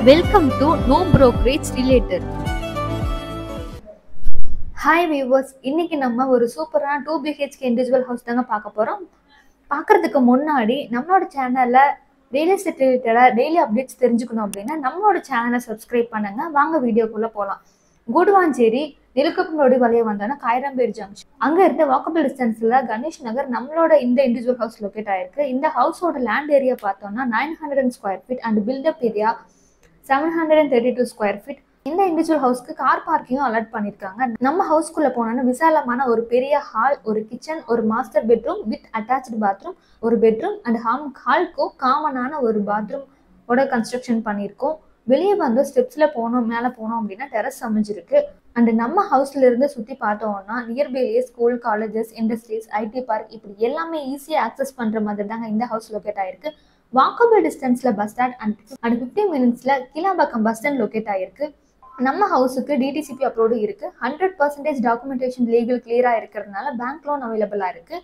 Welcome to No Brokerage Related. Hi viewers, இன்னைக்கு நம்ம ஒரு சூப்பரான 2BHK இண்டிவிஜுவல் ஹவுஸ் தாங்க பார்க்க போகிறோம். பார்க்குறதுக்கு முன்னாடி நம்மளோட சேனலில் ரியல் எஸ்டேட் ரிலேட்டடாக டெய்லி அப்டேட்ஸ் தெரிஞ்சுக்கணும் அப்படின்னா நம்மளோட சேனலை சப்ஸ்கிரைப் பண்ணுங்க. வாங்க வீடியோக்குள்ளே போகலாம். கூடுவாஞ்சேரி நிலக்கப்பனோடி வழியை வந்தோன்னா காயிரம்பேடு ஜங்ஷன் அங்கே இருந்த வாக்கபிள் டிஸ்டன்ஸில் கணேஷ் நகர் நம்மளோட இந்த இண்டிவிஜுவல் ஹவுஸ் லொக்கேட் ஆயிருக்கு. இந்த ஹவுஸோட லேண்ட் ஏரியா பார்த்தோம்னா 900 square feet and built up area 732 square feet. இந்த இண்டிவிஜுவல் ஹவுஸ்க்கு கார் பார்க்கிங்கும் அலாட் பண்ணியிருக்காங்க. நம்ம ஹவுஸ்க்குள்ள போனோம்னா விசாலமான ஒரு பெரிய ஹால், ஒரு கிச்சன், ஒரு master bedroom with attached bathroom, ஒரு பெட்ரூம் அண்ட் ஹால்க்கும் காமனான ஒரு பாத்ரூம் ஓட கன்ஸ்ட்ரக்ஷன் பண்ணியிருக்கோம். வெளியே வந்து ஸ்டெப்ஸ்ல போனோம், மேலே போனோம் அப்படின்னா டெரஸ் அமைஞ்சிருக்கு. அண்ட் நம்ம ஹவுஸ்ல இருந்து சுற்றி பார்த்தோம்னா நியர்பைலேயே school, colleges, industries, IT park இப்படி எல்லாமே ஈஸியாக ஆக்சஸ் பண்ற மாதிரி தாங்க இந்த ஹவுஸ் லொக்கேட் ஆயிருக்கு. வாக்கபிள் டிஸ்டன்ஸ்ல பஸ் ஸ்டாண்ட் அண்ட் 15 மினிட்ஸ்ல கிளாம்பாக்கம் பஸ் ஸ்டாண்ட் லொக்கேட் ஆயிருக்கு. நம்ம ஹவுஸுக்கு டிடிசிபி அப்ரூவ்டு இருக்கு. 100% டாக்குமெண்டேஷன் லீகல் கிளியரா இருக்கிறதுனால பேங்க் லோன் அவைலபிளா இருக்கு.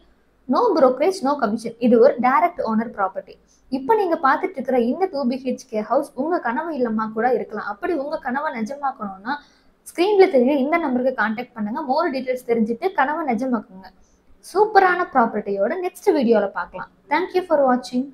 No brokerage, no commission. இது ஒரு டைரக்ட் ஓனர் ப்ராப்பர்ட்டி. இப்போ நீங்க பார்த்துட்டு இருக்கிற இந்த 2BHK ஹவுஸ் உங்க கனவு இல்லமா கூட இருக்கலாம். அப்படி உங்க கனவை நிஜமாக்கணும்னா ஸ்கிரீன்ல தெரிய இந்த நம்பருக்கு கான்டாக்ட் பண்ணுங்க. மோர் டீடைல்ஸ் தெரிஞ்சுட்டு கனவை நிஜமாக்குங்க. சூப்பரான ப்ராப்பர்ட்டியோட நெக்ஸ்ட் வீடியோல பார்க்கலாம். தேங்க்யூ ஃபார் வாட்சிங்.